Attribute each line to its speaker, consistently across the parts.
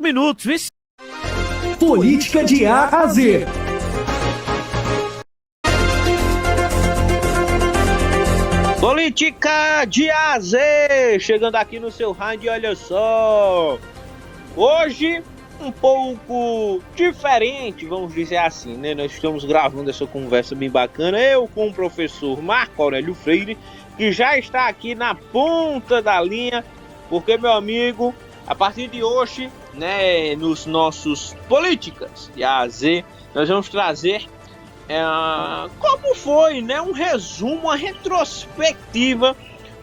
Speaker 1: minutos, viu?
Speaker 2: Política de A a Z.
Speaker 3: Política de A a Z, chegando aqui no seu rádio, olha só. Hoje, um pouco diferente, vamos dizer assim, né? Nós estamos gravando essa conversa bem bacana, eu com o professor Marco Aurélio Freire, que já está aqui na ponta da linha, porque, meu amigo, a partir de hoje, né, nos nossos Políticas de A a Z, nós vamos trazer como foi, né, um resumo, uma retrospectiva,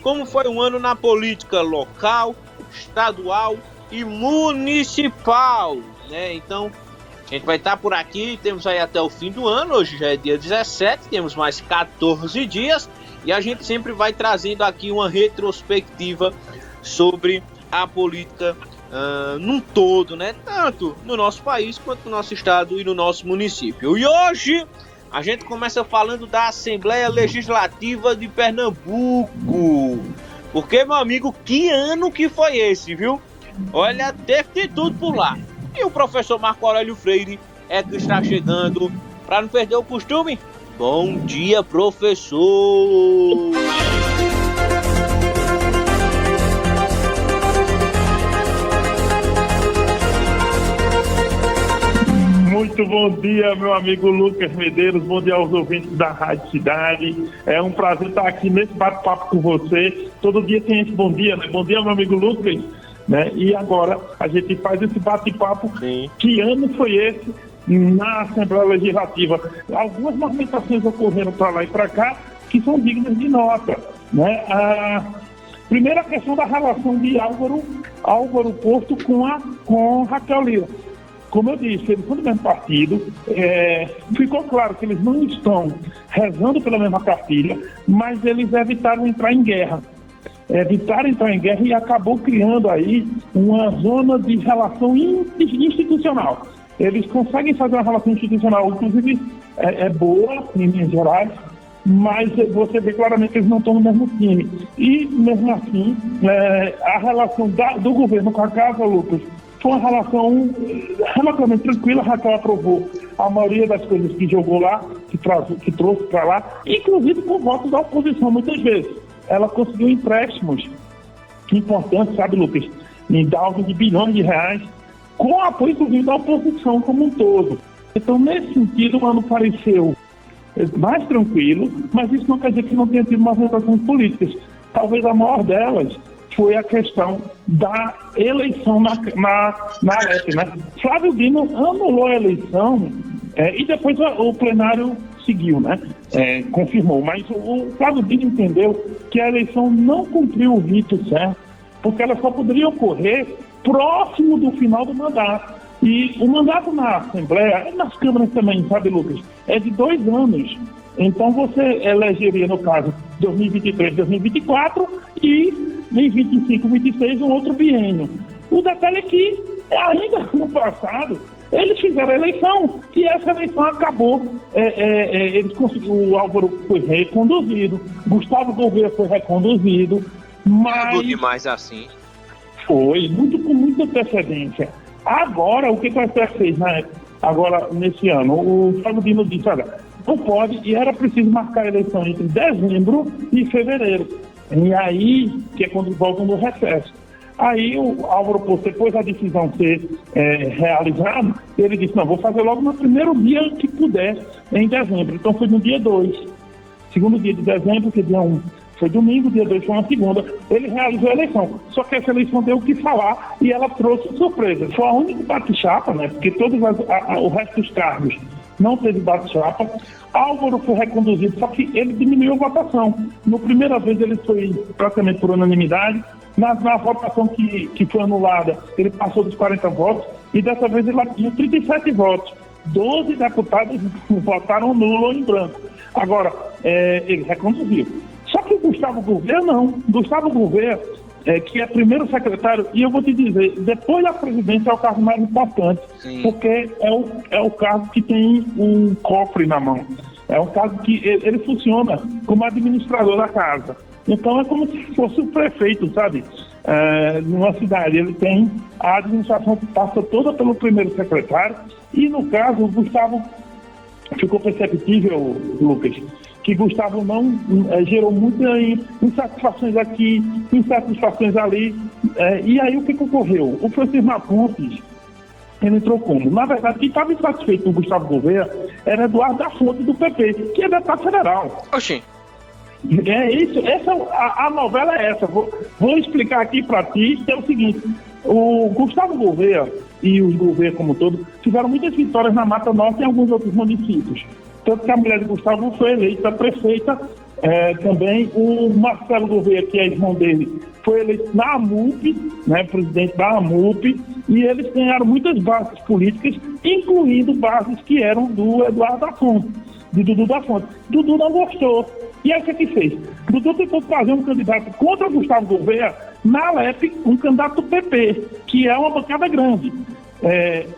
Speaker 3: como foi um ano na política local, estadual e municipal, né? Então, a gente vai estar por aqui, temos aí até o fim do ano, hoje já é dia 17, temos mais 14 dias, e a gente sempre vai trazendo aqui uma retrospectiva sobre a política num todo, né? Tanto no nosso país quanto no nosso estado e no nosso município. E hoje a gente começa falando da Assembleia Legislativa de Pernambuco. Porque, meu amigo, que ano que foi esse, viu? Olha, teve de tudo por lá. E o professor Marco Aurélio Freire é que está chegando. Para não perder o costume, bom dia, professor!
Speaker 4: Muito bom dia, meu amigo Lucas Medeiros, bom dia aos ouvintes da Rádio Cidade. É um prazer estar aqui nesse bate-papo com você. Todo dia tem esse bom dia, né? Bom dia, meu amigo Lucas. Né? E agora a gente faz esse bate-papo. Sim. Que ano foi esse na Assembleia Legislativa? Algumas movimentações ocorreram para lá e para cá que são dignas de nota. Né? A primeira questão da relação de Álvaro Porto com Raquel Lira. Como eu disse, eles são do mesmo partido, ficou claro que eles não estão rezando pela mesma cartilha, mas eles evitaram entrar em guerra. E acabou criando aí uma zona de relação institucional. Eles conseguem fazer uma relação institucional, inclusive boa, em Minas Gerais, mas você vê claramente que eles não estão no mesmo time. E, mesmo assim, a relação do governo com a casa, Lucas, foi uma relação relativamente tranquila. A Raquel aprovou a maioria das coisas que jogou lá, que trouxe para lá, inclusive com votos da oposição, muitas vezes. Ela conseguiu empréstimos importantes, sabe, Lucas, em ordem de bilhões de reais, com apoio, inclusive, da oposição como um todo. Então, nesse sentido, o ano pareceu mais tranquilo, mas isso não quer dizer que não tenha tido movimentações políticas. Talvez a maior delas foi a questão da eleição na Alep, né? Flávio Dino anulou a eleição e depois o plenário seguiu, né? Confirmou. Mas o Flávio Dino entendeu que a eleição não cumpriu o rito certo, porque ela só poderia ocorrer próximo do final do mandato. E o mandato na Assembleia, e nas câmaras também, sabe, Lucas, é de 2 anos. Então você elegeria, no caso, 2023, 2024 e em 25, 26 um outro biênio. O detalhe é que ainda no passado eles fizeram a eleição e essa eleição acabou. Eles conseguiram, o Álvaro foi reconduzido, Gustavo Gouveia foi reconduzido, mas
Speaker 3: demais assim.
Speaker 4: Foi com muita antecedência. Agora, o que o STF fez, né? Agora, nesse ano, o Flávio Dino disse, olha, não pode, e era preciso marcar a eleição entre dezembro e fevereiro. E aí, que é quando voltam do recesso. Aí o Álvaro Porto, depois da decisão ser realizada, ele disse, não, vou fazer logo no primeiro dia que puder, em dezembro. Então foi no dia 2. Segundo dia de dezembro, que dia 1 foi domingo, dia 2 foi uma segunda, ele realizou a eleição. Só que essa eleição deu o que falar e ela trouxe surpresa. Foi a única bate-chapa, né? Porque o resto dos cargos não teve bate-chapa. Álvaro foi reconduzido, só que ele diminuiu a votação. Na primeira vez ele foi praticamente por unanimidade. Na votação que foi anulada, ele passou dos 40 votos e dessa vez ele atingiu 37 votos. 12 deputados votaram nulo ou em branco. Agora, ele reconduziu. Só que o Gustavo Gouveia não. Gustavo Gouveia, que é primeiro secretário, e eu vou te dizer, depois da presidência é o cargo mais importante. Sim. Porque é o cargo que tem um cofre na mão. É um cargo que ele funciona como administrador da casa. Então é como se fosse o prefeito, sabe? numa cidade. Ele tem a administração que passa toda pelo primeiro secretário, e no caso, o Gustavo, ficou perceptível, Lucas, que Gustavo não gerou muitas insatisfações aqui, insatisfações ali, e aí o que ocorreu? O Francisco Pontes, ele entrou como? Na verdade, quem estava insatisfeito com o Gustavo Gouveia era Eduardo da Fonte, do PP, que é deputado federal.
Speaker 3: Oxi.
Speaker 4: É isso, a novela é essa. Vou explicar aqui para ti, que é o seguinte: o Gustavo Gouveia e os Gouveia como um todo tiveram muitas vitórias na Mata Norte e em alguns outros municípios. Tanto que a mulher de Gustavo foi eleita prefeita, também o Marcelo Gouveia, que é irmão dele, foi eleito na AMUP, né, presidente da AMUP, e eles ganharam muitas bases políticas, incluindo bases que eram do Eduardo da Fonte, de Dudu da Fonte. Dudu não gostou. E aí o que fez? Dudu tentou fazer um candidato contra Gustavo Gouveia na Alep, um candidato do PP, que é uma bancada grande.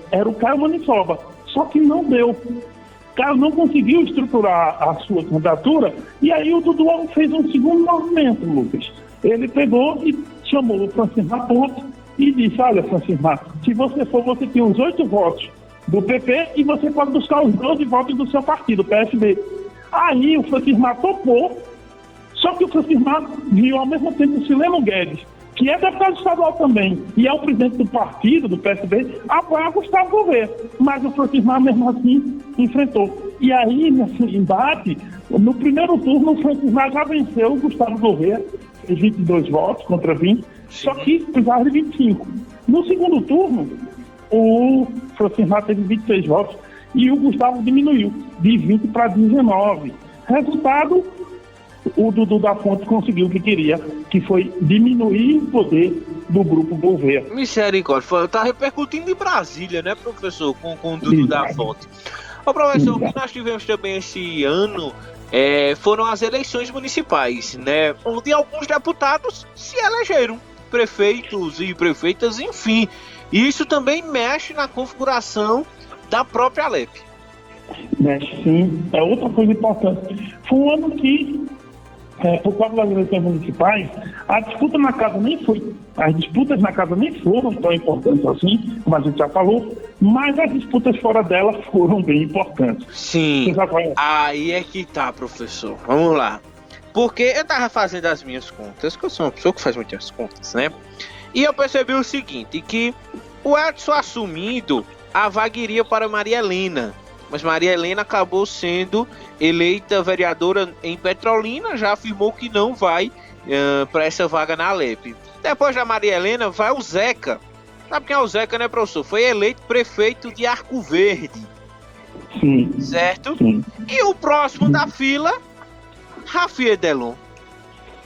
Speaker 4: Era o Caio Maniçoba. Só que não deu. O Caio não conseguiu estruturar a sua candidatura, e aí o Dudu fez um segundo movimento, Lucas. Ele pegou e chamou o Francisco Pontes e disse: olha, Francisco, se você for, você tem os 8 votos do PP e você pode buscar os 12 votos do seu partido, o PSB. Aí o Francisco topou, só que o Francisco viu ao mesmo tempo o Sileno Guedes, que é deputado estadual também, e é o presidente do partido, do PSB, apoia Gustavo Gouveia. Mas o Francisco mesmo assim enfrentou. E aí, nesse embate, no primeiro turno, o Francisco já venceu o Gustavo Gouveia, fez 22 votos contra 20, só que precisava de 25. No segundo turno, o Francisco teve 26 votos e o Gustavo diminuiu de 20 para 19. Resultado, o Dudu da Fonte conseguiu o que queria, que foi diminuir o poder do grupo Gouveia.
Speaker 3: Misericórdia, está repercutindo em Brasília, né, professor, com o Dudu da Fonte. Ô, professor, o que nós tivemos também esse ano foram as eleições municipais, né, onde alguns deputados se elegeram, prefeitos e prefeitas, enfim. E isso também mexe na configuração da própria Alep.
Speaker 4: Mexe, sim. É outra coisa importante. Foi um ano que, por causa das eleições municipais, a disputa na casa nem foi. As disputas na casa nem foram tão importantes assim, como a gente já falou, mas as disputas fora dela foram bem importantes.
Speaker 3: Sim. Aí é que tá, professor. Vamos lá. Porque eu tava fazendo as minhas contas, que eu sou uma pessoa que faz muitas contas, né? E eu percebi o seguinte, que o Edson assumindo, a vaga iria para Maria Helena, mas Maria Helena acabou sendo eleita vereadora em Petrolina, já afirmou que não vai para essa vaga na Alep. Depois da Maria Helena vai o Zeca. Sabe quem é o Zeca, né, professor? Foi eleito prefeito de Arco Verde.
Speaker 4: Sim.
Speaker 3: Certo?
Speaker 4: Sim.
Speaker 3: E o próximo da fila, Rafi Delon.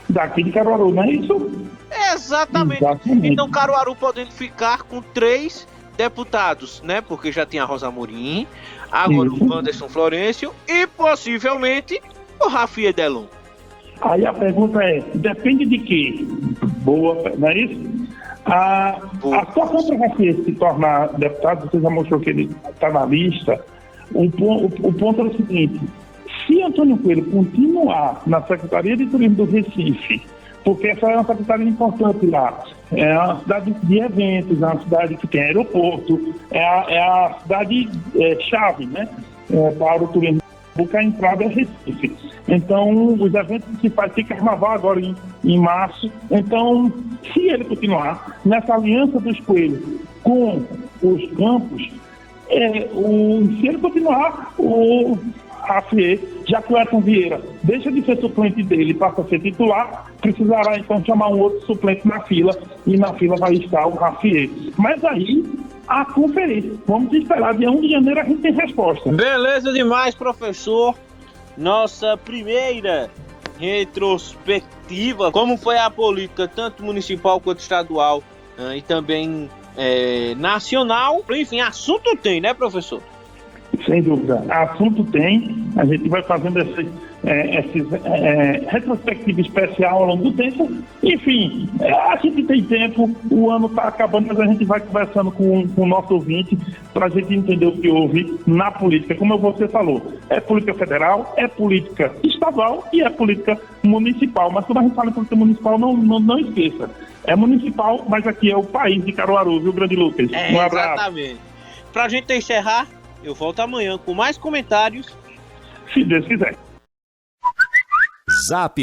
Speaker 4: Daqui de Caruaru, não é isso?
Speaker 3: Exatamente. Então Caruaru podendo ficar com 3 deputados, né? Porque já tem a Rosa Amorim, agora o Anderson Florencio e possivelmente o Rafi Delon.
Speaker 4: Aí a pergunta é, depende de quê? Boa, não é isso? A situação para o Rafi se tornar deputado, você já mostrou que ele está na lista. O ponto é o seguinte: se Antônio Coelho continuar na Secretaria de Turismo do Recife, porque essa é uma secretaria importante lá, é uma cidade de eventos, é uma cidade que tem aeroporto, é a cidade chave, né, para o turismo, porque a entrada é Recife. Então, os eventos que faz tem carnaval agora em março. Então, se ele continuar nessa aliança dos Coelhos com os campos, se ele continuar, o Rafi, já que o Edson Vieira deixa de ser suplente dele e passa a ser titular, precisará então chamar um outro suplente na fila, e na fila vai estar o Rafi. Mas aí, a conferência, vamos esperar, dia 1 de janeiro a gente tem resposta.
Speaker 3: Beleza demais, professor. Nossa primeira retrospectiva, como foi a política, tanto municipal quanto estadual, e também nacional. Enfim, assunto tem, né, professor?
Speaker 4: Sem dúvida. Assunto tem. A gente vai fazendo essa retrospectiva especial ao longo do tempo. Enfim, a gente tem tempo, o ano está acabando, mas a gente vai conversando com o nosso ouvinte para a gente entender o que houve na política. Como você falou, é política federal, é política estadual e é política municipal. Mas quando a gente fala em política municipal, não esqueça. É municipal, mas aqui é o país de Caruaru, viu, grande Lucas? Um abraço.
Speaker 3: Exatamente. Pra gente encerrar, eu volto amanhã com mais comentários.
Speaker 4: Se Deus quiser.
Speaker 2: Zap